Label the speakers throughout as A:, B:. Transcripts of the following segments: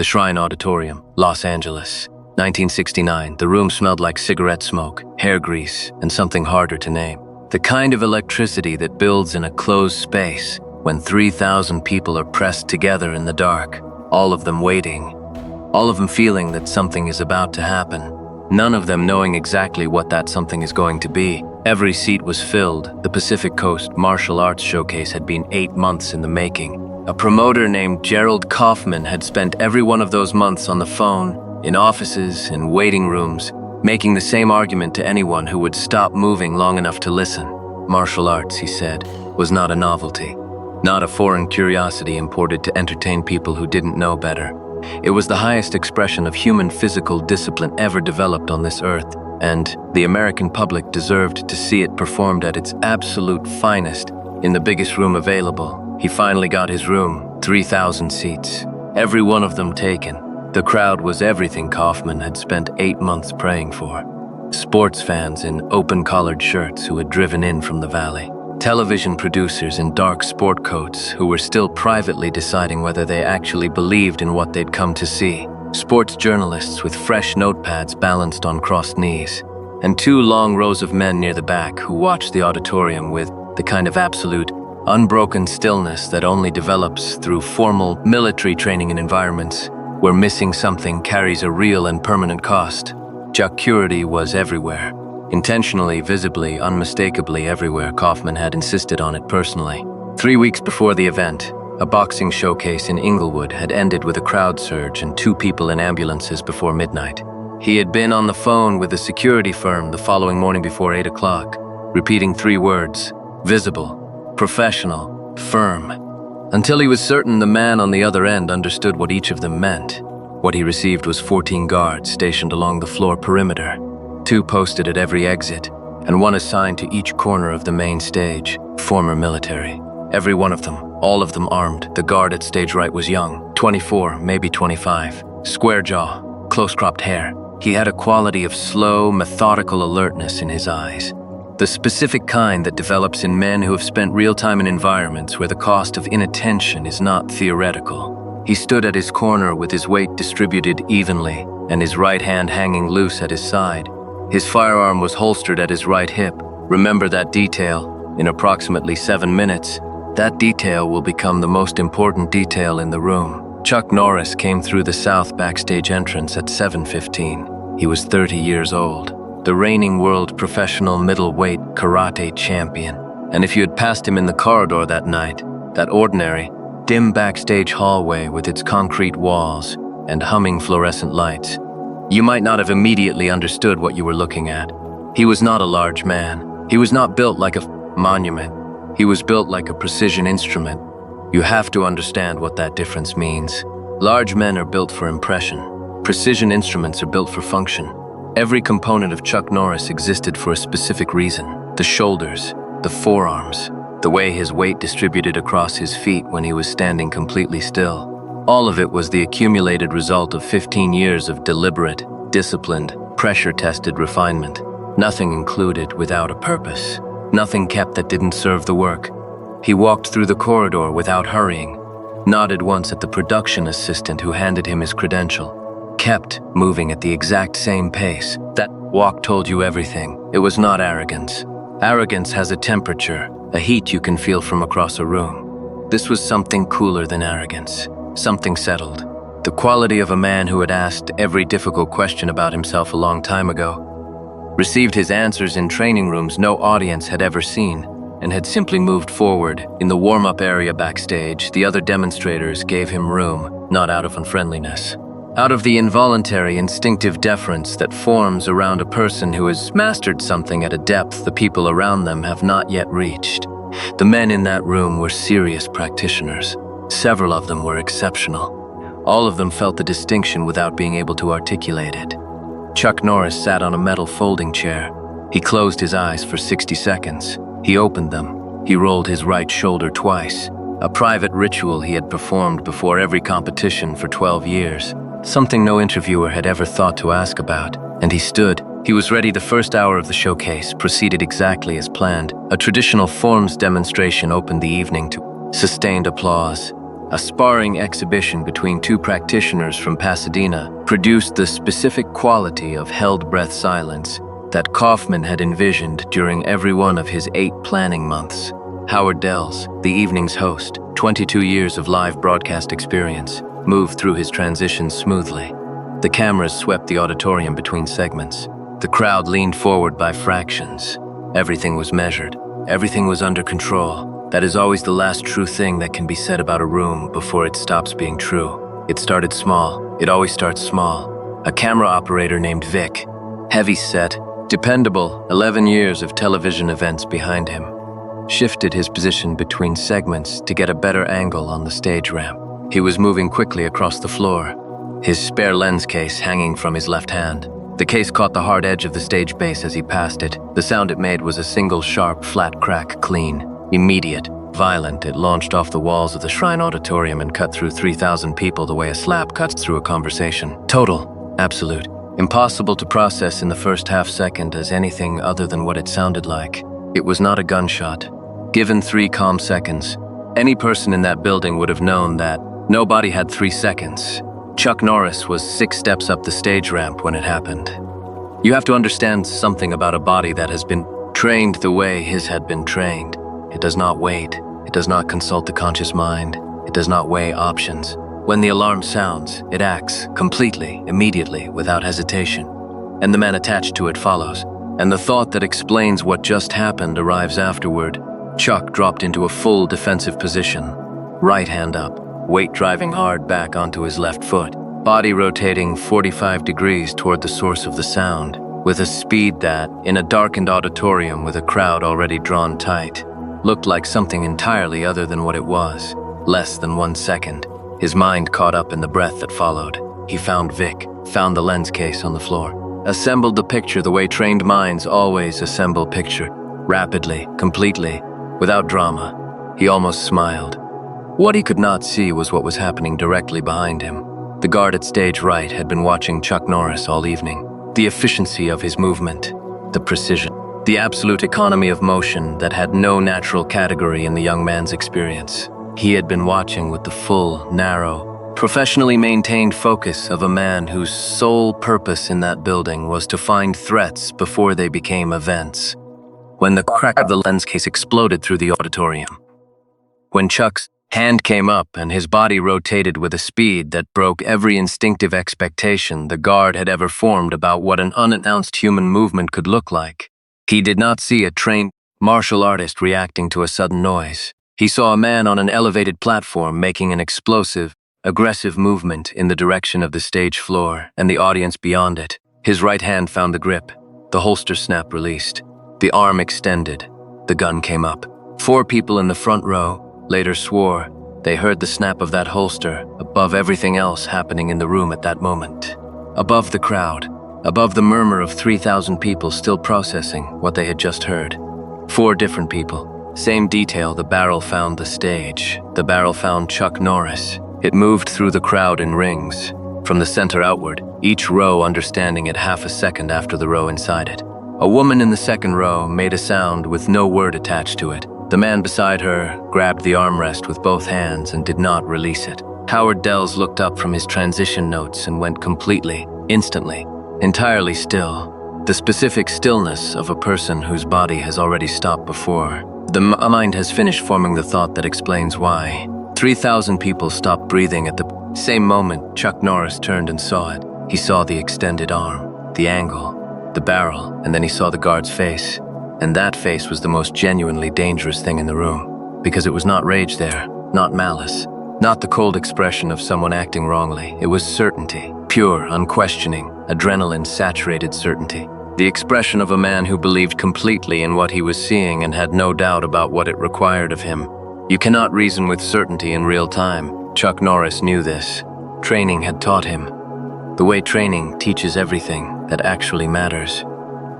A: the Shrine Auditorium, Los Angeles. 1969, the room smelled like cigarette smoke, hair grease, and something harder to name. The kind of electricity that builds in a closed space when 3,000 people are pressed together in the dark, all of them waiting, all of them feeling that something is about to happen, none of them knowing exactly what that something is going to be. Every seat was filled. The Pacific Coast Martial Arts Showcase had been 8 months in the making. A promoter named Gerald Kaufman had spent every one of those months on the phone, in offices, in waiting rooms, making the same argument to anyone who would stop moving long enough to listen. Martial arts, he said, was not a novelty, not a foreign curiosity imported to entertain people who didn't know better. It was the highest expression of human physical discipline ever developed on this earth, and the American public deserved to see it performed at its absolute finest in the biggest room available. He finally got his room, 3,000 seats, every one of them taken. The crowd was everything Kaufman had spent 8 months praying for. Sports fans in open-collared shirts who had driven in from the valley. Television producers in dark sport coats who were still privately deciding whether they actually believed in what they'd come to see. Sports journalists with fresh notepads balanced on crossed knees. And 2 long rows of men near the back who watched the auditorium with the kind of absolute, unbroken stillness that only develops through formal military training in environments where missing something carries a real and permanent cost. Security was everywhere. Intentionally, visibly, unmistakably everywhere. Kaufman had insisted on it personally. 3 weeks before the event, a boxing showcase in Inglewood had ended with a crowd surge and 2 people in ambulances before midnight. He had been on the phone with a security firm the following morning before 8 o'clock, repeating 3 words: visible, professional, firm, until he was certain the man on the other end understood what each of them meant. What he received was 14 guards stationed along the floor perimeter, 2 posted at every exit, and 1 assigned to each corner of the main stage, former military. Every one of them, all of them armed. The guard at stage right was young, 24, maybe 25, square jaw, close-cropped hair. He had a quality of slow, methodical alertness in his eyes. The specific kind that develops in men who have spent real time in environments where the cost of inattention is not theoretical. He stood at his corner with his weight distributed evenly and his right hand hanging loose at his side. His firearm was holstered at his right hip. Remember that detail. In approximately 7 minutes, that detail will become the most important detail in the room. Chuck Norris came through the south backstage entrance at 7:15. He was 30 years old, the reigning world professional middleweight karate champion. And if you had passed him in the corridor that night, that ordinary, dim backstage hallway with its concrete walls and humming fluorescent lights, you might not have immediately understood what you were looking at. He was not a large man. He was not built like a monument. He was built like a precision instrument. You have to understand what that difference means. Large men are built for impression. Precision instruments are built for function. Every component of Chuck Norris existed for a specific reason. The shoulders, the forearms, the way his weight distributed across his feet when he was standing completely still. All of it was the accumulated result of 15 years of deliberate, disciplined, pressure-tested refinement. Nothing included without a purpose. Nothing kept that didn't serve the work. He walked through the corridor without hurrying, nodded once at the production assistant who handed him his credential, kept moving at the exact same pace. That walk told you everything. It was not arrogance. Arrogance has a temperature, a heat you can feel from across a room. This was something cooler than arrogance, something settled. The quality of a man who had asked every difficult question about himself a long time ago, received his answers in training rooms no audience had ever seen, and had simply moved forward. In the warm-up area backstage, the other demonstrators gave him room, not out of unfriendliness. Out of the involuntary, instinctive deference that forms around a person who has mastered something at a depth the people around them have not yet reached. The men in that room were serious practitioners. Several of them were exceptional. All of them felt the distinction without being able to articulate it. Chuck Norris sat on a metal folding chair. He closed his eyes for 60 seconds. He opened them. He rolled his right shoulder twice, a private ritual he had performed before every competition for 12 years. Something no interviewer had ever thought to ask about. And he stood. He was ready. The first hour of the showcase proceeded exactly as planned. A traditional forms demonstration opened the evening to sustained applause. A sparring exhibition between two practitioners from Pasadena produced the specific quality of held-breath silence that Kaufman had envisioned during every one of his 8 planning months. Howard Dells, the evening's host, 22 years of live broadcast experience, moved through his transitions smoothly. The cameras swept the auditorium between segments. The crowd leaned forward by fractions. Everything was measured. Everything was under control. That is always the last true thing that can be said about a room before it stops being true. It started small. It always starts small. A camera operator named Vic, heavy-set, dependable, 11 years of television events behind him, shifted his position between segments to get a better angle on the stage ramp. He was moving quickly across the floor, his spare lens case hanging from his left hand. The case caught the hard edge of the stage base as he passed it. The sound it made was a single sharp, flat crack, clean, immediate, violent. It launched off the walls of the Shrine Auditorium and cut through 3,000 people the way a slap cuts through a conversation. Total, absolute, impossible to process in the first half-second as anything other than what it sounded like. It was not a gunshot. Given 3 calm seconds, any person in that building would have known that nobody had 3 seconds. Chuck Norris was 6 steps up the stage ramp when it happened. You have to understand something about a body that has been trained the way his had been trained. It does not wait. It does not consult the conscious mind. It does not weigh options. When the alarm sounds, it acts completely, immediately, without hesitation. And the man attached to it follows. And the thought that explains what just happened arrives afterward. Chuck dropped into a full defensive position, right hand up, weight driving hard back onto his left foot, body rotating 45 degrees toward the source of the sound, with a speed that, in a darkened auditorium with a crowd already drawn tight, looked like something entirely other than what it was. Less than 1 second, his mind caught up in the breath that followed. He found Vic, found the lens case on the floor, assembled the picture the way trained minds always assemble picture, rapidly, completely, without drama. He almost smiled. What he could not see was what was happening directly behind him. The guard at stage right had been watching Chuck Norris all evening. The efficiency of his movement, the precision, the absolute economy of motion that had no natural category in the young man's experience. He had been watching with the full, narrow, professionally maintained focus of a man whose sole purpose in that building was to find threats before they became events. When the crack of the lens case exploded through the auditorium, when Chuck's hand came up and his body rotated with a speed that broke every instinctive expectation the guard had ever formed about what an unannounced human movement could look like. He did not see a trained martial artist reacting to a sudden noise. He saw a man on an elevated platform making an explosive, aggressive movement in the direction of the stage floor and the audience beyond it. His right hand found the grip. The holster snap released. The arm extended. The gun came up. 4 people in the front row later swore they heard the snap of that holster above everything else happening in the room at that moment. Above the crowd, above the murmur of 3,000 people still processing what they had just heard. 4 different people. Same detail, the barrel found the stage. The barrel found Chuck Norris. It moved through the crowd in rings, from the center outward, each row understanding it half a second after the row inside it. A woman in the second row made a sound with no word attached to it. The man beside her grabbed the armrest with both hands and did not release it. Howard Dells looked up from his transition notes and went completely, instantly, entirely still. The specific stillness of a person whose body has already stopped before. The mind has finished forming the thought that explains why. 3,000 people stopped breathing at the same moment. Chuck Norris turned and saw it. He saw the extended arm, the angle, the barrel, and then he saw the guard's face. And that face was the most genuinely dangerous thing in the room, because it was not rage there, not malice, not the cold expression of someone acting wrongly. It was certainty, pure, unquestioning, adrenaline-saturated certainty. The expression of a man who believed completely in what he was seeing and had no doubt about what it required of him. You cannot reason with certainty in real time. Chuck Norris knew this. Training had taught him. The way training teaches everything that actually matters.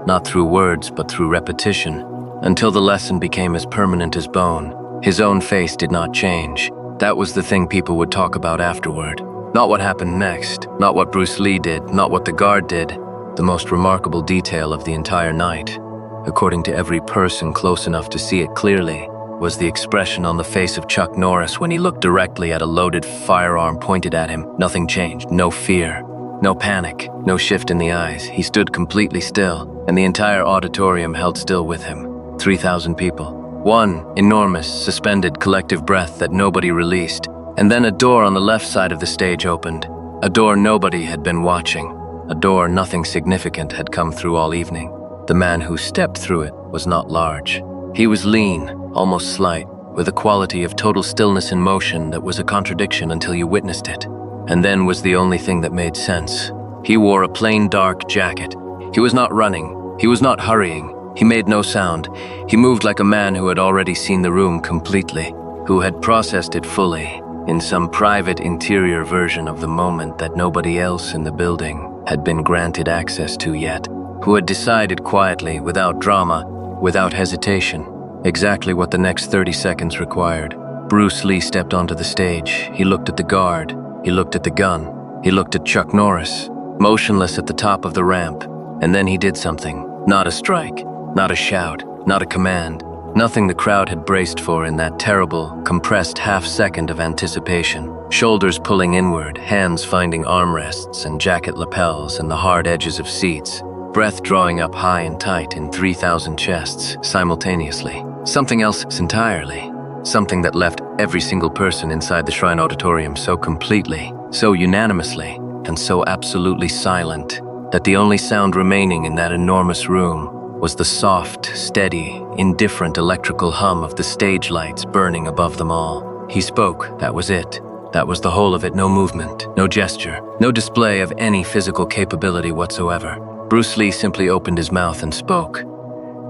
A: Not through words, but through repetition, until the lesson became as permanent as bone. His own face did not change. That was the thing people would talk about afterward. Not what happened next, not what Bruce Lee did, not what the guard did. The most remarkable detail of the entire night, according to every person close enough to see it clearly, was the expression on the face of Chuck Norris when he looked directly at a loaded firearm pointed at him. Nothing changed. No fear. No panic. No shift in the eyes. He stood completely still, and the entire auditorium held still with him. 3,000 people. One enormous, suspended collective breath that nobody released. And then a door on the left side of the stage opened. A door nobody had been watching. A door nothing significant had come through all evening. The man who stepped through it was not large. He was lean, almost slight, with a quality of total stillness and motion that was a contradiction until you witnessed it. And then was the only thing that made sense. He wore a plain dark jacket. He was not running. He was not hurrying. He made no sound. He moved like a man who had already seen the room completely, who had processed it fully, in some private interior version of the moment that nobody else in the building had been granted access to yet, who had decided quietly, without drama, without hesitation, exactly what the next 30 seconds required. Bruce Lee stepped onto the stage. He looked at the guard. He looked at the gun. He looked at Chuck Norris, motionless at the top of the ramp. And then he did something. Not a strike, not a shout, not a command. Nothing the crowd had braced for in that terrible, compressed half-second of anticipation. Shoulders pulling inward, hands finding armrests and jacket lapels and the hard edges of seats. Breath drawing up high and tight in 3,000 chests simultaneously. Something else entirely. Something that left every single person inside the Shrine Auditorium so completely, so unanimously, and so absolutely silent that the only sound remaining in that enormous room was the soft, steady, indifferent electrical hum of the stage lights burning above them all. He spoke, that was it. That was the whole of it. No movement, no gesture, no display of any physical capability whatsoever. Bruce Lee simply opened his mouth and spoke,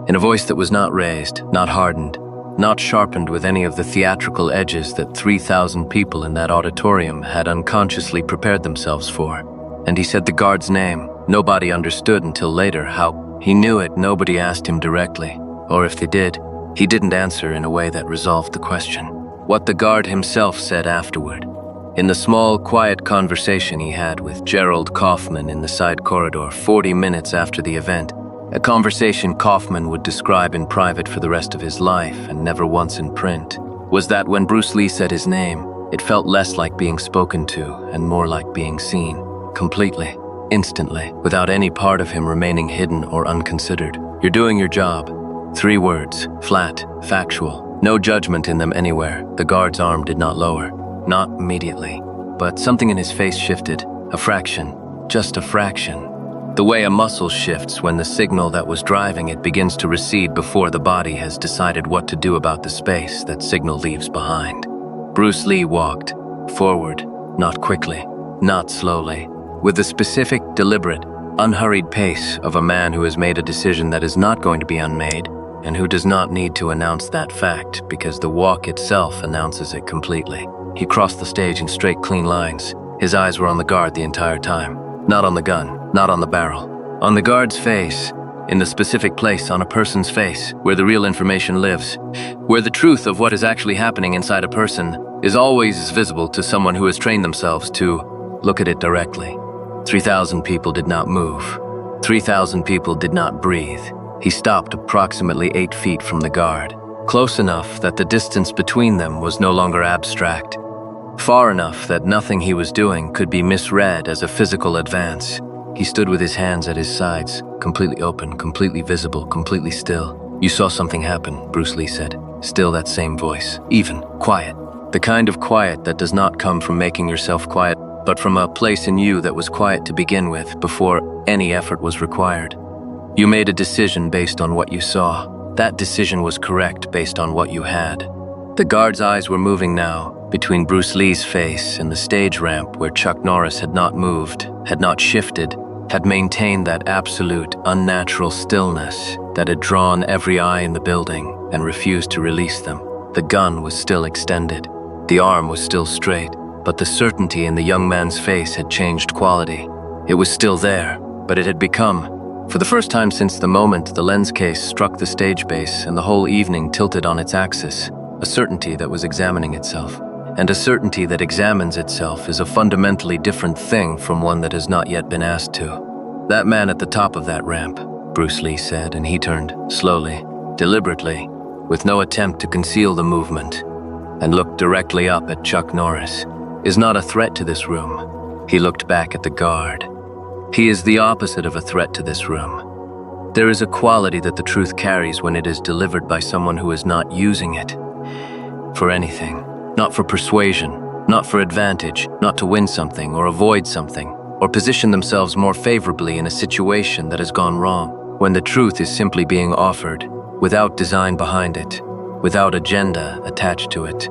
A: in a voice that was not raised, not hardened, not sharpened with any of the theatrical edges that 3,000 people in that auditorium had unconsciously prepared themselves for. And he said the guard's name. Nobody understood until later how he knew it. Nobody asked him directly, or if they did, he didn't answer in a way that resolved the question. What the guard himself said afterward, in the small, quiet conversation he had with Gerald Kaufman in the side corridor 40 minutes after the event, a conversation Kaufman would describe in private for the rest of his life and never once in print, was that when Bruce Lee said his name, it felt less like being spoken to and more like being seen, completely, instantly, without any part of him remaining hidden or unconsidered. You're doing your job. 3 words, flat, factual, no judgment in them anywhere. The guard's arm did not lower, not immediately, but something in his face shifted, a fraction, just a fraction. The way a muscle shifts when the signal that was driving it begins to recede before the body has decided what to do about the space that signal leaves behind. Bruce Lee walked forward, not quickly, not slowly, with the specific, deliberate, unhurried pace of a man who has made a decision that is not going to be unmade and who does not need to announce that fact because the walk itself announces it completely. He crossed the stage in straight, clean lines. His eyes were on the guard the entire time. Not on the gun, not on the barrel. On the guard's face, in the specific place on a person's face, where the real information lives, where the truth of what is actually happening inside a person is always visible to someone who has trained themselves to look at it directly. 3,000 people did not move. 3,000 people did not breathe. He stopped approximately 8 feet from the guard, close enough that the distance between them was no longer abstract, far enough that nothing he was doing could be misread as a physical advance. He stood with his hands at his sides, completely open, completely visible, completely still. You saw something happen, Bruce Lee said. Still that same voice, even, quiet. The kind of quiet that does not come from making yourself quiet, but from a place in you that was quiet to begin with before any effort was required. You made a decision based on what you saw. That decision was correct based on what you had. The guard's eyes were moving now, between Bruce Lee's face and the stage ramp where Chuck Norris had not moved, had not shifted, had maintained that absolute, unnatural stillness that had drawn every eye in the building and refused to release them. The gun was still extended. The arm was still straight, but the certainty in the young man's face had changed quality. It was still there, but it had become, for the first time since the moment the lens case struck the stage base and the whole evening tilted on its axis, a certainty that was examining itself. And a certainty that examines itself is a fundamentally different thing from one that has not yet been asked to. That man at the top of that ramp, Bruce Lee said, and he turned, slowly, deliberately, with no attempt to conceal the movement, and looked directly up at Chuck Norris, is not a threat to this room. He looked back at the guard. He is the opposite of a threat to this room. There is a quality that the truth carries when it is delivered by someone who is not using it for anything, not for persuasion, not for advantage, not to win something or avoid something, or position themselves more favorably in a situation that has gone wrong, when the truth is simply being offered, without design behind it, without agenda attached to it.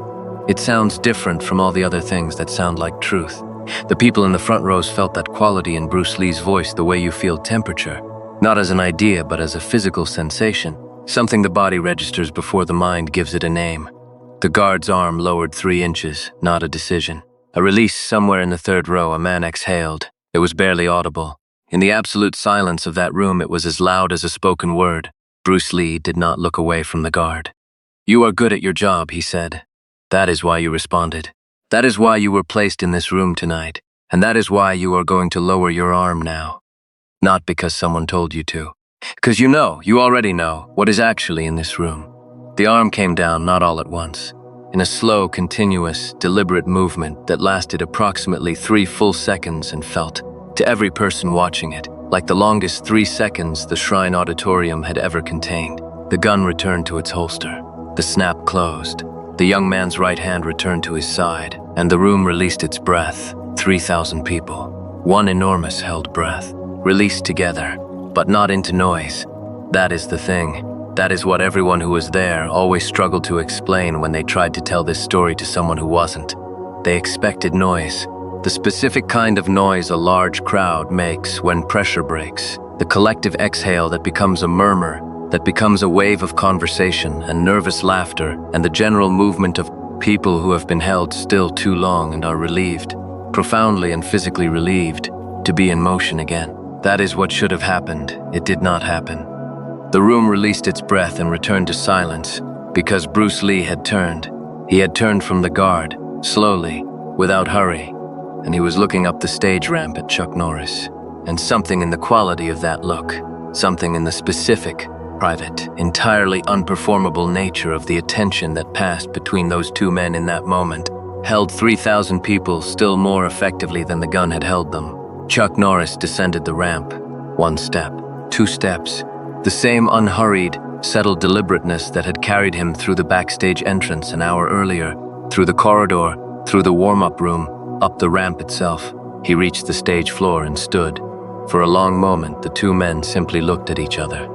A: It sounds different from all the other things that sound like truth. The people in the front rows felt that quality in Bruce Lee's voice the way you feel temperature, not as an idea but as a physical sensation, something the body registers before the mind gives it a name. The guard's arm lowered 3 inches, not a decision. A release somewhere in the third row. A man exhaled. It was barely audible. In the absolute silence of that room, it was as loud as a spoken word. Bruce Lee did not look away from the guard. "You are good at your job," he said. "That is why you responded. That is why you were placed in this room tonight, and that is why you are going to lower your arm now. Not because someone told you to. Because you already know what is actually in this room." The arm came down not all at once, in a slow, continuous, deliberate movement that lasted approximately 3 full seconds and felt, to every person watching it, like the longest 3 seconds the Shrine Auditorium had ever contained. The gun returned to its holster. The snap closed. The young man's right hand returned to his side, and the room released its breath. 3,000 people. One enormous held breath. Released together, but not into noise. That is the thing. That is what everyone who was there always struggled to explain when they tried to tell this story to someone who wasn't. They expected noise. The specific kind of noise a large crowd makes when pressure breaks. The collective exhale that becomes a murmur, that becomes a wave of conversation and nervous laughter, and the general movement of people who have been held still too long and are relieved, profoundly and physically relieved, to be in motion again. That is what should have happened. It did not happen. The room released its breath and returned to silence because Bruce Lee had turned. He had turned from the guard, slowly, without hurry, and he was looking up the stage ramp at Chuck Norris. And something in the quality of that look, something in the specific, private, entirely unperformable nature of the attention that passed between those 2 men in that moment, held 3,000 people still more effectively than the gun had held them. Chuck Norris descended the ramp. 1 step, 2 steps. The same unhurried, settled deliberateness that had carried him through the backstage entrance an hour earlier, through the corridor, through the warm-up room, up the ramp itself. He reached the stage floor and stood. For a long moment, the 2 men simply looked at each other.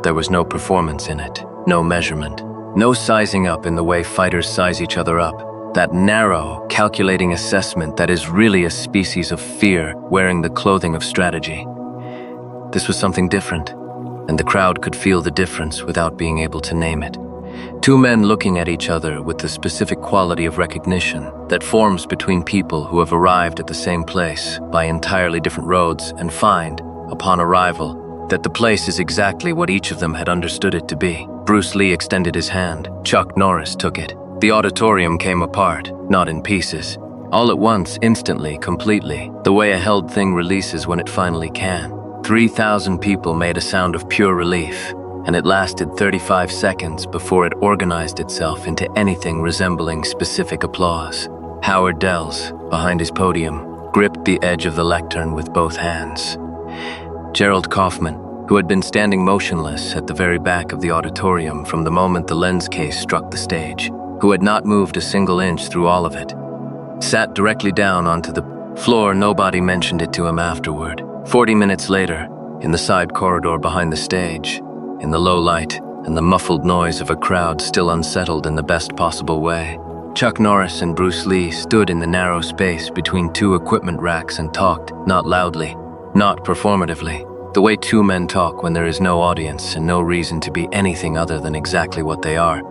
A: There was no performance in it, no measurement, no sizing up in the way fighters size each other up. That narrow, calculating assessment that is really a species of fear wearing the clothing of strategy. This was something different, and the crowd could feel the difference without being able to name it. 2 men looking at each other with the specific quality of recognition that forms between people who have arrived at the same place by entirely different roads and find, upon arrival, that the place is exactly what each of them had understood it to be. Bruce Lee extended his hand. Chuck Norris took it. The auditorium came apart, not in pieces. All at once, instantly, completely, the way a held thing releases when it finally can. 3,000 people made a sound of pure relief, and it lasted 35 seconds before it organized itself into anything resembling specific applause. Howard Dells, behind his podium, gripped the edge of the lectern with both hands. Gerald Kaufman, who had been standing motionless at the very back of the auditorium from the moment the lens case struck the stage, who had not moved a single inch through all of it, sat directly down onto the floor. Nobody mentioned it to him afterward. 40 minutes later, in the side corridor behind the stage, in the low light and the muffled noise of a crowd still unsettled in the best possible way, Chuck Norris and Bruce Lee stood in the narrow space between 2 equipment racks and talked, not loudly, not performatively, the way 2 men talk when there is no audience and no reason to be anything other than exactly what they are.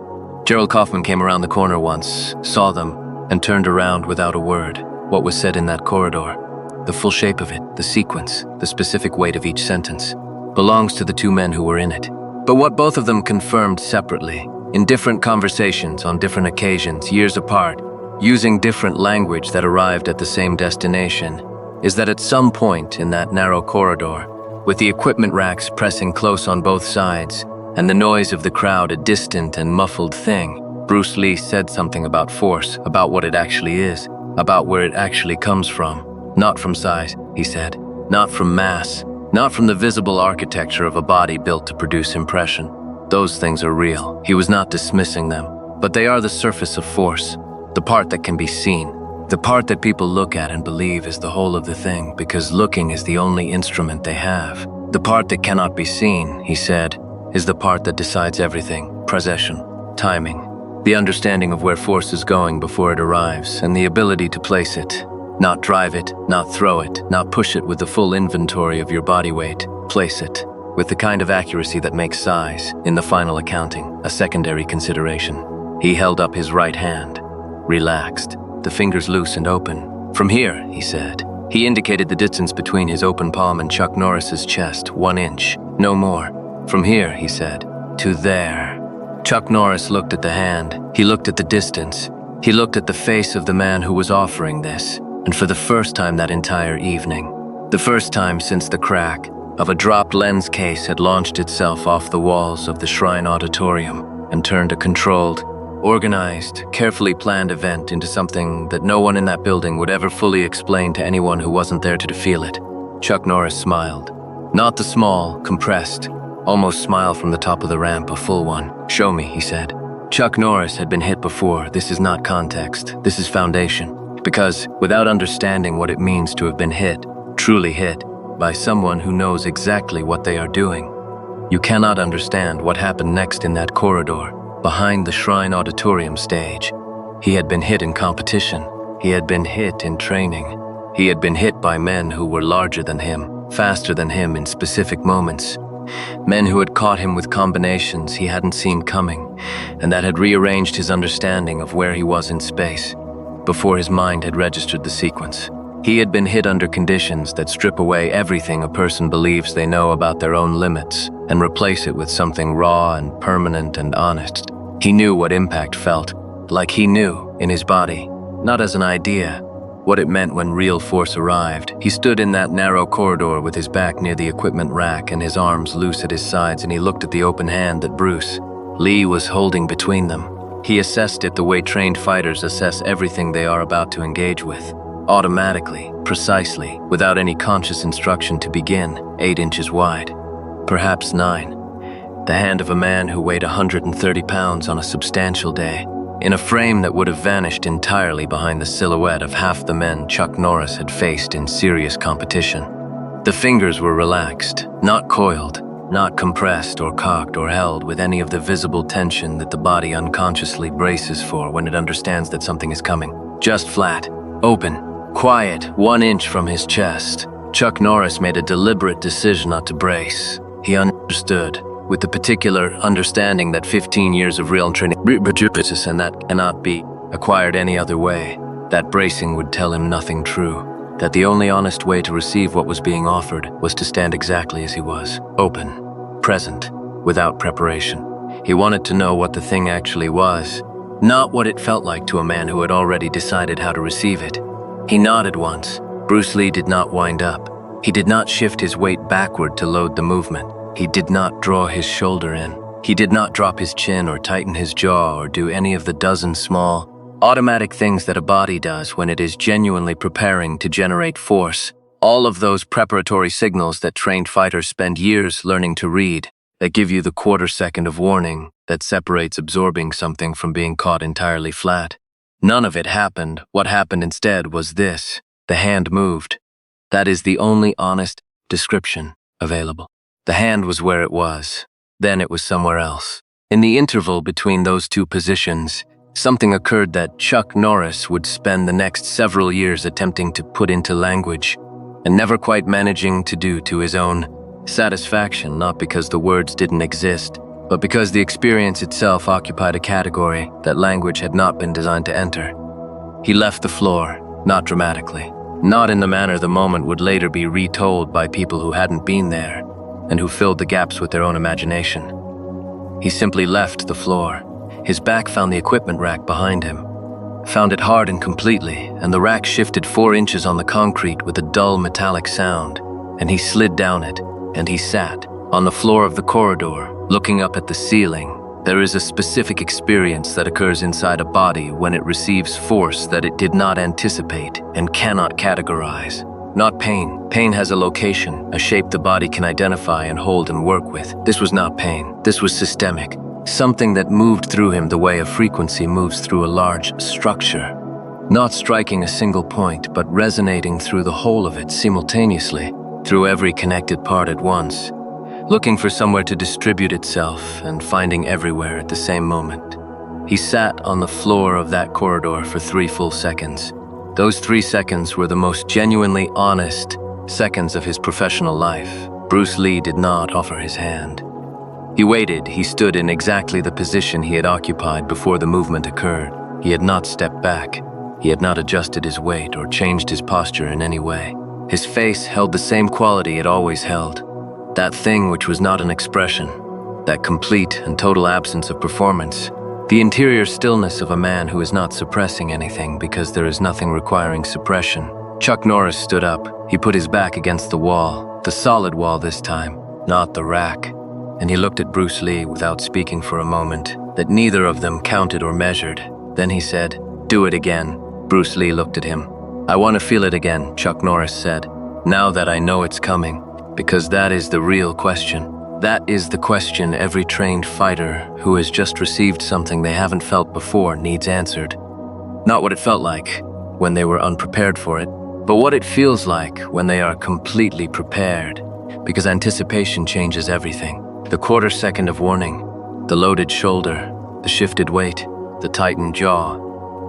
A: Gerald Kaufman came around the corner once, saw them, and turned around without a word. What was said in that corridor, the full shape of it, the sequence, the specific weight of each sentence, belongs to the 2 men who were in it. But what both of them confirmed separately, in different conversations on different occasions, years apart, using different language that arrived at the same destination, is that at some point in that narrow corridor, with the equipment racks pressing close on both sides, and the noise of the crowd a distant and muffled thing. Bruce Lee said something about force, about what it actually is, about where it actually comes from. Not from size, he said. Not from mass. Not from the visible architecture of a body built to produce impression. Those things are real. He was not dismissing them. But they are the surface of force, the part that can be seen, the part that people look at and believe is the whole of the thing, because looking is the only instrument they have. The part that cannot be seen, he said, is the part that decides everything: possession, timing, the understanding of where force is going before it arrives, and the ability to place it. Not drive it, not throw it, not push it with the full inventory of your body weight. Place it, with the kind of accuracy that makes size, in the final accounting, a secondary consideration. He held up his right hand, relaxed, the fingers loose and open. From here, he said. He indicated the distance between his open palm and Chuck Norris's chest, 1 inch, no more. From here, he said, to there. Chuck Norris looked at the hand. He looked at the distance. He looked at the face of the man who was offering this. And for the first time that entire evening, the first time since the crack of a dropped lens case had launched itself off the walls of the Shrine Auditorium and turned a controlled, organized, carefully planned event into something that no one in that building would ever fully explain to anyone who wasn't there to feel it. Chuck Norris smiled. Not the small, compressed, almost smile from the top of the ramp, a full one. Show me, he said. Chuck Norris had been hit before. This is not context. This is foundation. Because without understanding what it means to have been hit, truly hit, by someone who knows exactly what they are doing, you cannot understand what happened next in that corridor, behind the Shrine Auditorium stage. He had been hit in competition. He had been hit in training. He had been hit by men who were larger than him, faster than him in specific moments. Men who had caught him with combinations he hadn't seen coming, and that had rearranged his understanding of where he was in space, before his mind had registered the sequence. He had been hit under conditions that strip away everything a person believes they know about their own limits and replace it with something raw and permanent and honest. He knew what impact felt, like he knew, in his body, not as an idea, what it meant when real force arrived. He stood in that narrow corridor with his back near the equipment rack and his arms loose at his sides, and he looked at the open hand that Bruce Lee was holding between them. He assessed it the way trained fighters assess everything they are about to engage with. Automatically, precisely, without any conscious instruction to begin, 8 inches wide. Perhaps 9. The hand of a man who weighed 130 pounds on a substantial day, in a frame that would have vanished entirely behind the silhouette of half the men Chuck Norris had faced in serious competition. The fingers were relaxed, not coiled, not compressed or cocked or held with any of the visible tension that the body unconsciously braces for when it understands that something is coming. Just flat, open, quiet, 1 inch from his chest. Chuck Norris made a deliberate decision not to brace. He understood, with the particular understanding that 15 years of real training and that cannot be acquired any other way. That bracing would tell him nothing true. That the only honest way to receive what was being offered was to stand exactly as he was, open, present, without preparation. He wanted to know what the thing actually was, not what it felt like to a man who had already decided how to receive it. He nodded once. Bruce Lee did not wind up. He did not shift his weight backward to load the movement. He did not draw his shoulder in. He did not drop his chin or tighten his jaw or do any of the dozen small, automatic things that a body does when it is genuinely preparing to generate force. All of those preparatory signals that trained fighters spend years learning to read, that give you the quarter second of warning that separates absorbing something from being caught entirely flat. None of it happened. What happened instead was this. The hand moved. That is the only honest description available. The hand was where it was. Then it was somewhere else. In the interval between those two positions, something occurred that Chuck Norris would spend the next several years attempting to put into language, and never quite managing to do to his own satisfaction, not because the words didn't exist, but because the experience itself occupied a category that language had not been designed to enter. He left the floor, not dramatically, not in the manner the moment would later be retold by people who hadn't been there, and who filled the gaps with their own imagination. He simply left the floor. His back found the equipment rack behind him, found it hard and completely, and the rack shifted 4 inches on the concrete with a dull metallic sound, and he slid down it, and he sat on the floor of the corridor, Looking up at the ceiling, there is a specific experience that occurs inside a body when it receives force that it did not anticipate and cannot categorize. Not pain. Pain has a location, a shape the body can identify and hold and work with. This was not pain. This was systemic. Something that moved through him the way a frequency moves through a large structure. Not striking a single point, but resonating through the whole of it simultaneously, through every connected part at once. Looking for somewhere to distribute itself and finding everywhere at the same moment. He sat on the floor of that corridor for 3 full seconds. Those 3 seconds were the most genuinely honest seconds of his professional life. Bruce Lee did not offer his hand. He waited. He stood in exactly the position he had occupied before the movement occurred. He had not stepped back. He had not adjusted his weight or changed his posture in any way. His face held the same quality it always held. That thing which was not an expression, that complete and total absence of performance, the interior stillness of a man who is not suppressing anything because there is nothing requiring suppression. Chuck Norris stood up. He put his back against the wall, the solid wall this time, not the rack, and he looked at Bruce Lee without speaking for a moment, that neither of them counted or measured. Then he said, "Do it again." Bruce Lee looked at him. "I want to feel it again," Chuck Norris said, "now that I know it's coming. Because that is the real question. That is the question every trained fighter who has just received something they haven't felt before needs answered. Not what it felt like when they were unprepared for it, but what it feels like when they are completely prepared. Because anticipation changes everything. The quarter second of warning, the loaded shoulder, the shifted weight, the tightened jaw.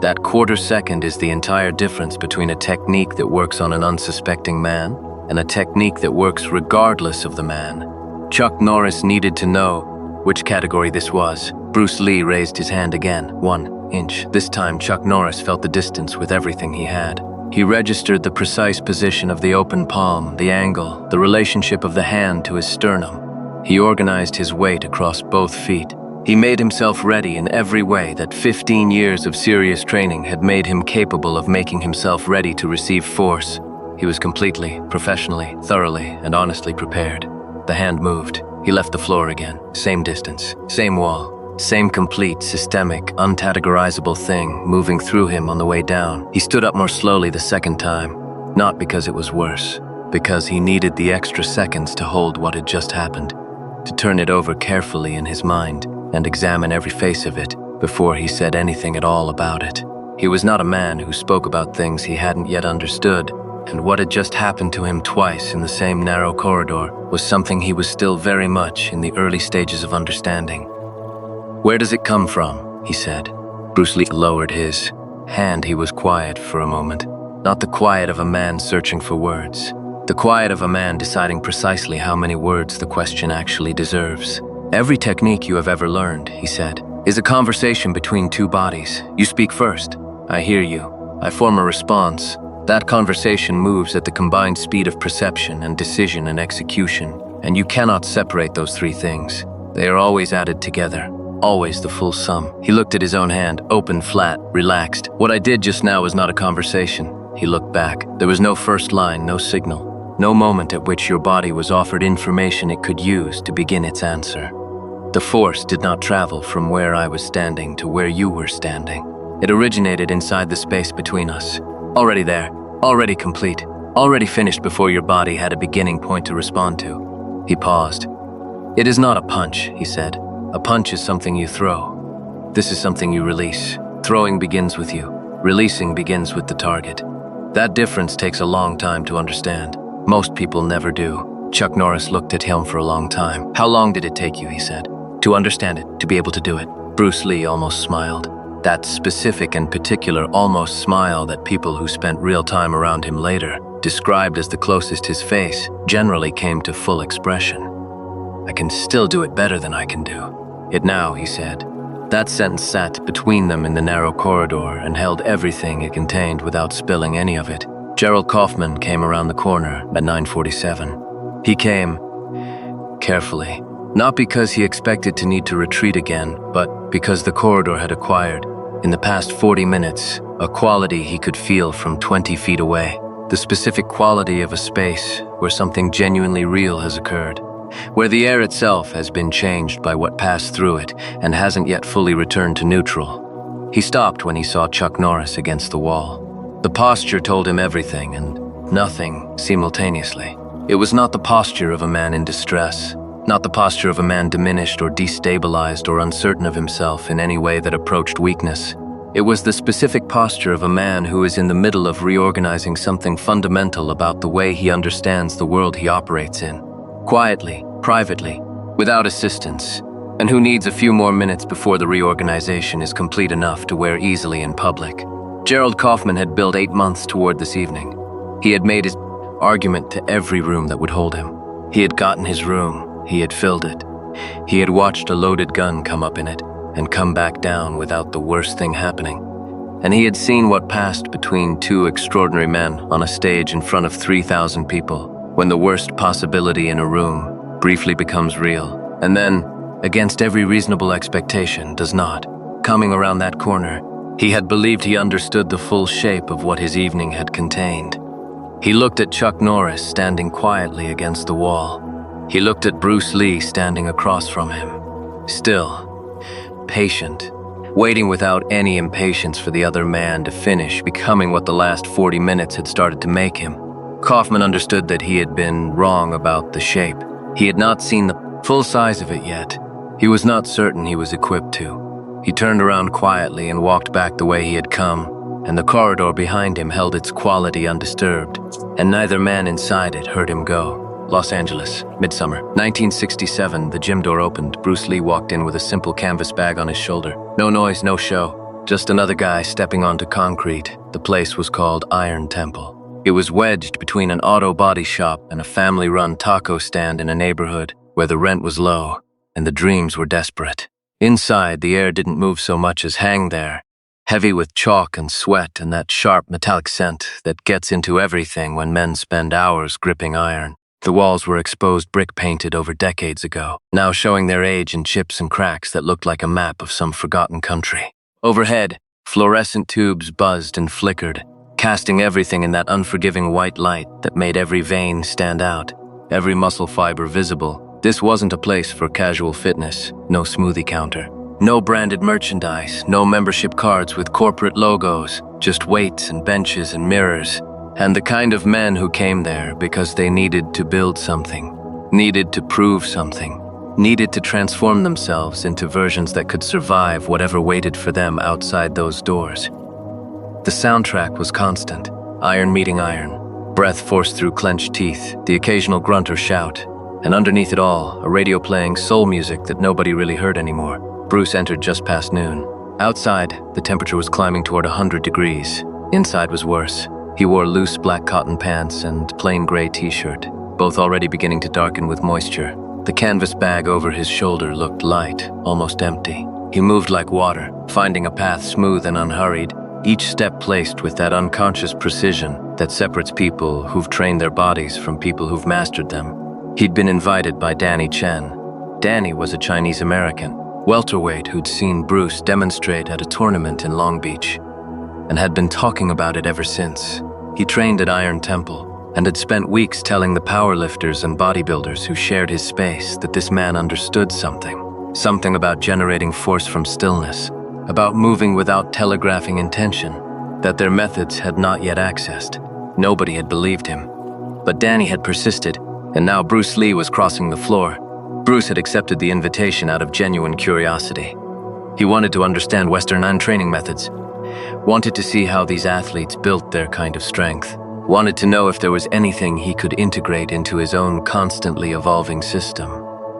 A: That quarter second is the entire difference between a technique that works on an unsuspecting man and a technique that works regardless of the man. Chuck Norris needed to know which category this was. Bruce Lee raised his hand again, 1 inch. This time Chuck Norris felt the distance with everything he had. He registered the precise position of the open palm, the angle, the relationship of the hand to his sternum. He organized his weight across both feet. He made himself ready in every way that 15 years of serious training had made him capable of making himself ready to receive force. He was completely, professionally, thoroughly, and honestly prepared. The hand moved. He left the floor again. Same distance, same wall, same complete, systemic, uncategorizable thing moving through him on the way down. He stood up more slowly the second time, not because it was worse, because he needed the extra seconds to hold what had just happened, to turn it over carefully in his mind and examine every face of it before he said anything at all about it. He was not a man who spoke about things he hadn't yet understood. And what had just happened to him twice in the same narrow corridor was something he was still very much in the early stages of understanding. "Where does it come from?" he said. Bruce Lee lowered his hand. He was quiet for a moment. Not the quiet of a man searching for words. The quiet of a man deciding precisely how many words the question actually deserves. "Every technique you have ever learned," he said, "is a conversation between 2 bodies. You speak first. I hear you. I form a response. That conversation moves at the combined speed of perception and decision and execution, and you cannot separate those 3 things. They are always added together, always the full sum." He looked at his own hand, open, flat, relaxed. "What I did just now was not a conversation." He looked back. There was no first line, no signal, no moment at which your body was offered information it could use to begin its answer. The force did not travel from where I was standing to where you were standing. It originated inside the space between us. Already there, already complete, already finished before your body had a beginning point to respond to. He paused. "It is not a punch," he said. "A punch is something you throw. This is something you release. Throwing begins with you. Releasing begins with the target. That difference takes a long time to understand. Most people never do." Chuck Norris looked at him for a long time. "How long did it take you," he said, "to understand it, to be able to do it?" Bruce Lee almost smiled. That specific and particular almost smile that people who spent real time around him later described as the closest his face generally came to full expression. "I can still do it better than I can do it now," he said. That sentence sat between them in the narrow corridor and held everything it contained without spilling any of it. Gerald Kaufman came around the corner at 9:47. He came carefully, not because he expected to need to retreat again, but because the corridor had acquired, in the past 40 minutes, a quality he could feel from 20 feet away. The specific quality of a space where something genuinely real has occurred. where the air itself has been changed by what passed through it and hasn't yet fully returned to neutral. He stopped when he saw Chuck Norris against the wall. The posture told him everything and nothing simultaneously. It was not the posture of a man in distress, not the posture of a man diminished or destabilized or uncertain of himself in any way that approached weakness. It was the specific posture of a man who is in the middle of reorganizing something fundamental about the way he understands the world he operates in, quietly, privately, without assistance, and who needs a few more minutes before the reorganization is complete enough to wear easily in public. Gerald Kaufman had built 8 months toward this evening. He had made his argument to every room that would hold him. He had gotten his room. He had filled it. He had watched a loaded gun come up in it and come back down without the worst thing happening. And he had seen what passed between two extraordinary men on a stage in front of 3,000 people, when the worst possibility in a room briefly becomes real, and then, against every reasonable expectation, does not. Coming around that corner, he had believed he understood the full shape of what his evening had contained. He looked at Chuck Norris standing quietly against the wall. He looked at Bruce Lee standing across from him, still, patient, waiting without any impatience for the other man to finish becoming what the last 40 minutes had started to make him. Kaufman understood that he had been wrong about the shape. He had not seen the full size of it yet. He was not certain he was equipped to. He turned around quietly and walked back the way he had come, and the corridor behind him held its quality undisturbed, and neither man inside it heard him go. Los Angeles, midsummer, 1967, the gym door opened. Bruce Lee walked in with a simple canvas bag on his shoulder. No noise, no show. Just another guy stepping onto concrete. The place was called Iron Temple. It was wedged between an auto body shop and a family-run taco stand in a neighborhood where the rent was low and the dreams were desperate. Inside, the air didn't move so much as hang there, heavy with chalk and sweat and that sharp metallic scent that gets into everything when men spend hours gripping iron. The walls were exposed brick painted over decades ago, now showing their age in chips and cracks that looked like a map of some forgotten country. Overhead, fluorescent tubes buzzed and flickered, casting everything in that unforgiving white light that made every vein stand out, every muscle fiber visible. This wasn't a place for casual fitness, no smoothie counter. No branded merchandise, no membership cards with corporate logos, just weights and benches and mirrors. And the kind of men who came there because they needed to build something, needed to prove something, needed to transform themselves into versions that could survive whatever waited for them outside those doors. The soundtrack was constant, iron meeting iron, breath forced through clenched teeth, the occasional grunt or shout, and underneath it all, a radio playing soul music that nobody really heard anymore. Bruce entered just past noon. Outside, the temperature was climbing toward 100 degrees. Inside was worse. He wore loose black cotton pants and plain gray t-shirt, both already beginning to darken with moisture. The canvas bag over his shoulder looked light, almost empty. He moved like water, finding a path smooth and unhurried, each step placed with that unconscious precision that separates people who've trained their bodies from people who've mastered them. He'd been invited by Danny Chen. Danny was a Chinese American, welterweight who'd seen Bruce demonstrate at a tournament in Long Beach, and had been talking about it ever since. He trained at Iron Temple and had spent weeks telling the powerlifters and bodybuilders who shared his space that this man understood something about generating force from stillness, about moving without telegraphing intention, that their methods had not yet accessed. Nobody had believed him. But Danny had persisted, and now Bruce Lee was crossing the floor. Bruce had accepted the invitation out of genuine curiosity. He wanted to understand Western training methods, wanted to see how these athletes built their kind of strength, wanted to know if there was anything he could integrate into his own constantly evolving system.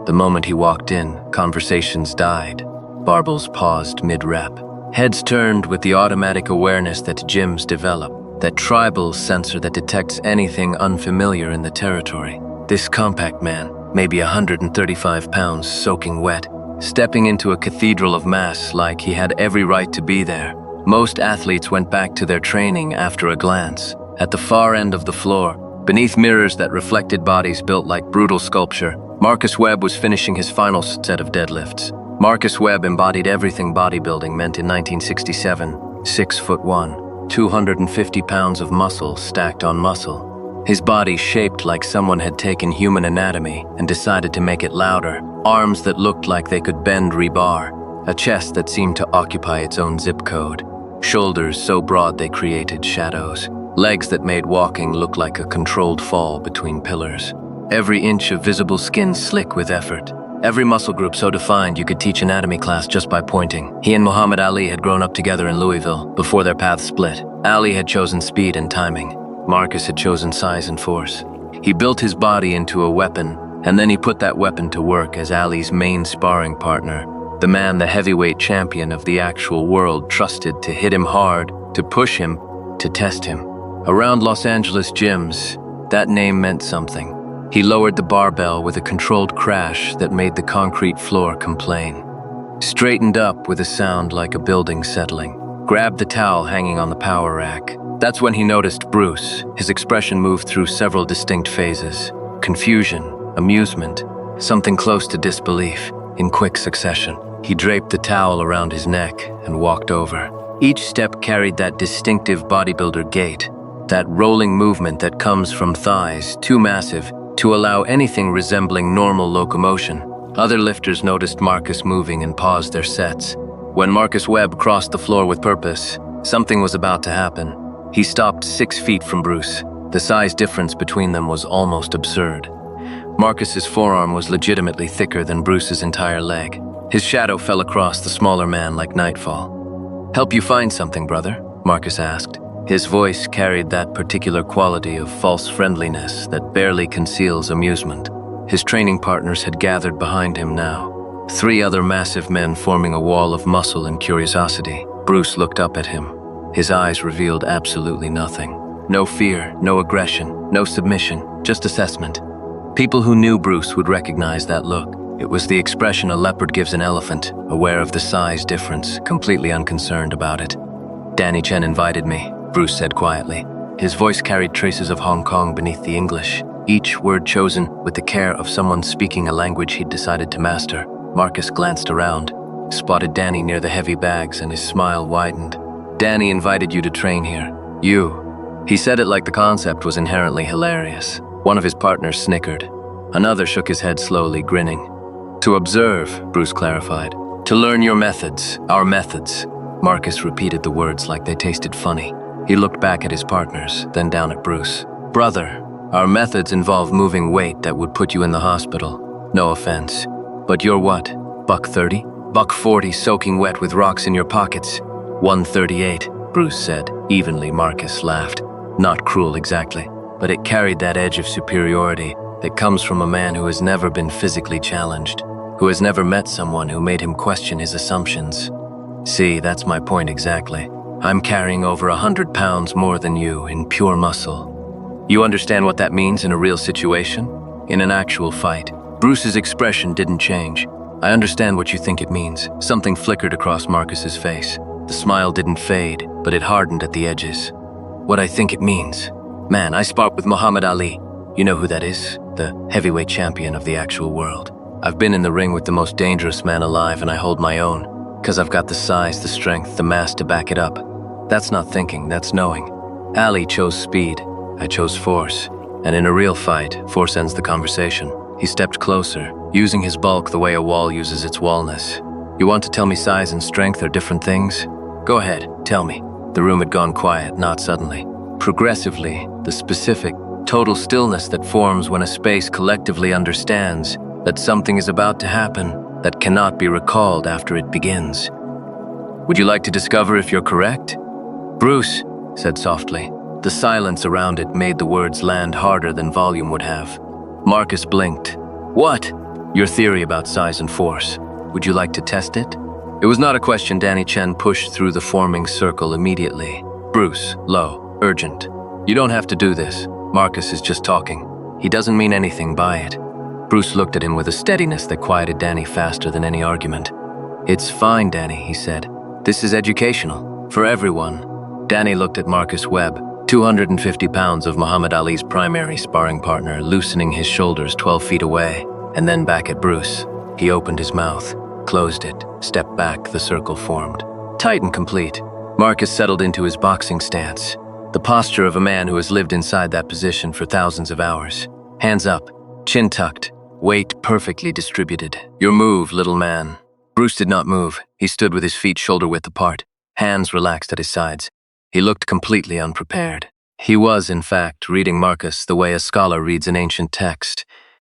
A: The moment he walked in, conversations died. Barbells paused mid-rep. Heads turned with the automatic awareness that gyms develop, that tribal sensor that detects anything unfamiliar in the territory. This compact man, maybe 135 pounds soaking wet, stepping into a cathedral of mass like he had every right to be there. Most athletes went back to their training after a glance. At the far end of the floor, beneath mirrors that reflected bodies built like brutal sculpture, Marcus Webb was finishing his final set of deadlifts. Marcus Webb embodied everything bodybuilding meant in 1967. 6'1", 250 pounds of muscle stacked on muscle. His body shaped like someone had taken human anatomy and decided to make it louder. Arms that looked like they could bend rebar. A chest that seemed to occupy its own zip code. Shoulders so broad they created shadows. Legs that made walking look like a controlled fall between pillars. Every inch of visible skin slick with effort. Every muscle group so defined you could teach anatomy class just by pointing. He and Muhammad Ali had grown up together in Louisville before their paths split. Ali had chosen speed and timing. Marcus had chosen size and force. He built his body into a weapon, and then he put that weapon to work as Ali's main sparring partner, the man the heavyweight champion of the actual world trusted to hit him hard, to push him, to test him. Around Los Angeles gyms, that name meant something. He lowered the barbell with a controlled crash that made the concrete floor complain. Straightened up with a sound like a building settling. Grabbed the towel hanging on the power rack. That's when he noticed Bruce. His expression moved through several distinct phases. Confusion, amusement, something close to disbelief, in quick succession. He draped the towel around his neck and walked over. Each step carried that distinctive bodybuilder gait, that rolling movement that comes from thighs too massive to allow anything resembling normal locomotion. Other lifters noticed Marcus moving and paused their sets. When Marcus Webb crossed the floor with purpose, something was about to happen. He stopped 6 feet from Bruce. The size difference between them was almost absurd. Marcus's forearm was legitimately thicker than Bruce's entire leg. His shadow fell across the smaller man like nightfall. "Help you find something, brother?" Marcus asked. His voice carried that particular quality of false friendliness that barely conceals amusement. His training partners had gathered behind him now. 3 other massive men forming a wall of muscle and curiosity. Bruce looked up at him. His eyes revealed absolutely nothing. No fear, no aggression, no submission, just assessment. People who knew Bruce would recognize that look. It was the expression a leopard gives an elephant, aware of the size difference, completely unconcerned about it. "Danny Chen invited me," Bruce said quietly. His voice carried traces of Hong Kong beneath the English, each word chosen with the care of someone speaking a language he'd decided to master. Marcus glanced around, spotted Danny near the heavy bags, and his smile widened. "Danny invited you to train here. You." He said it like the concept was inherently hilarious. One of his partners snickered. Another shook his head slowly, grinning. "To observe," Bruce clarified. "To learn your methods, our methods." Marcus repeated the words like they tasted funny. He looked back at his partners, then down at Bruce. "Brother, our methods involve moving weight that would put you in the hospital. No offense. But you're what? $130? $140 soaking wet with rocks in your pockets. $138, Bruce said. Evenly, Marcus laughed. Not cruel exactly, but it carried that edge of superiority that comes from a man who has never been physically challenged, who has never met someone who made him question his assumptions. See, that's my point exactly. I'm carrying over 100 pounds more than you in pure muscle. You understand what that means in a real situation? In an actual fight? Bruce's expression didn't change. I understand what you think it means. Something flickered across Marcus's face. The smile didn't fade, but it hardened at the edges. What I think it means? Man, I sparred with Muhammad Ali. You know who that is? The heavyweight champion of the actual world. I've been in the ring with the most dangerous man alive, and I hold my own. Because I've got the size, the strength, the mass to back it up. That's not thinking, that's knowing. Ali chose speed. I chose force. And in a real fight, force ends the conversation. He stepped closer, using his bulk the way a wall uses its wallness. You want to tell me size and strength are different things? Go ahead, tell me. The room had gone quiet, not suddenly. Progressively, the specific, total stillness that forms when a space collectively understands that something is about to happen that cannot be recalled after it begins. Would you like to discover if you're correct? Bruce said softly. The silence around it made the words land harder than volume would have. Marcus blinked. What? Your theory about size and force. Would you like to test it? It was not a question. Danny Chen pushed through the forming circle immediately. Bruce, low, urgent. You don't have to do this. Marcus is just talking. He doesn't mean anything by it. Bruce looked at him with a steadiness that quieted Danny faster than any argument. It's fine, Danny, he said. This is educational, for everyone. Danny looked at Marcus Webb, 250 pounds of Muhammad Ali's primary sparring partner, loosening his shoulders 12 feet away, and then back at Bruce. He opened his mouth, closed it, stepped back, the circle formed. Tight and complete. Marcus settled into his boxing stance. The posture of a man who has lived inside that position for thousands of hours. Hands up, chin tucked, weight perfectly distributed. Your move, little man. Bruce did not move. He stood with his feet shoulder-width apart, hands relaxed at his sides. He looked completely unprepared. He was, in fact, reading Marcus the way a scholar reads an ancient text,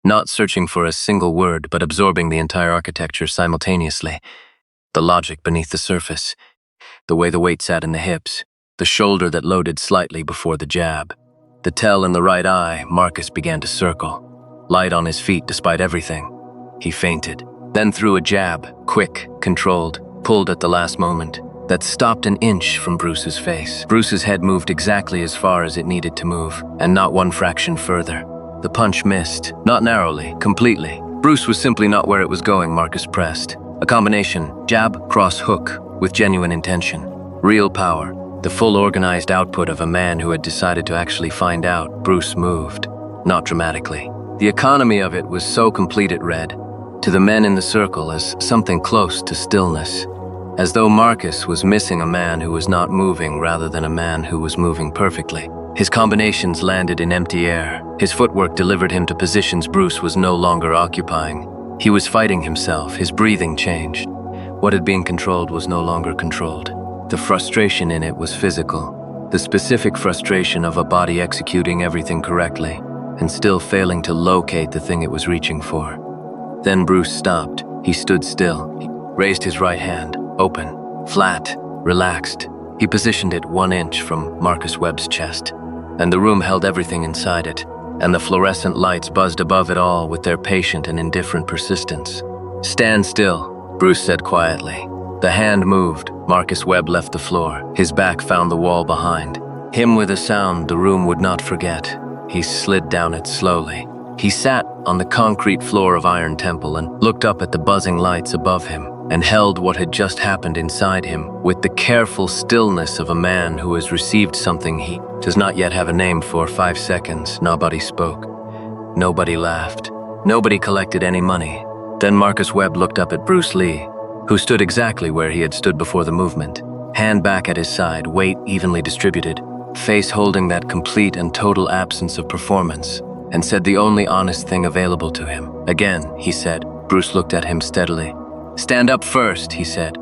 A: not searching for a single word, but absorbing the entire architecture simultaneously. The logic beneath the surface, the way the weight sat in the hips, the shoulder that loaded slightly before the jab. The tell in the right eye, Marcus began to circle, light on his feet despite everything. He feinted, then threw a jab, quick, controlled, pulled at the last moment, that stopped an inch from Bruce's face. Bruce's head moved exactly as far as it needed to move, and not one fraction further. The punch missed, not narrowly, completely. Bruce was simply not where it was going, Marcus pressed. A combination, jab, cross, hook, with genuine intention. Real power, the full organized output of a man who had decided to actually find out. Bruce moved, not dramatically. The economy of it was so complete it read, to the men in the circle, as something close to stillness. As though Marcus was missing a man who was not moving rather than a man who was moving perfectly. His combinations landed in empty air. His footwork delivered him to positions Bruce was no longer occupying. He was fighting himself. His breathing changed. What had been controlled was no longer controlled. The frustration in it was physical. The specific frustration of a body executing everything correctly and still failing to locate the thing it was reaching for. Then Bruce stopped. He stood still. He raised his right hand, open, flat, relaxed. He positioned it 1 inch from Marcus Webb's chest, and the room held everything inside it, and the fluorescent lights buzzed above it all with their patient and indifferent persistence. "Stand still," Bruce said quietly. The hand moved. Marcus Webb left the floor. His back found the wall behind. Him with a sound the room would not forget. He slid down it slowly. He sat on the concrete floor of Iron Temple and looked up at the buzzing lights above him, and held what had just happened inside him with the careful stillness of a man who has received something he does not yet have a name for. 5 seconds, nobody spoke. Nobody laughed. Nobody collected any money. Then Marcus Webb looked up at Bruce Lee, who stood exactly where he had stood before the movement, hand back at his side, weight evenly distributed, face holding that complete and total absence of performance, and said the only honest thing available to him. "Again," he said. Bruce looked at him steadily. "Stand up first," he said.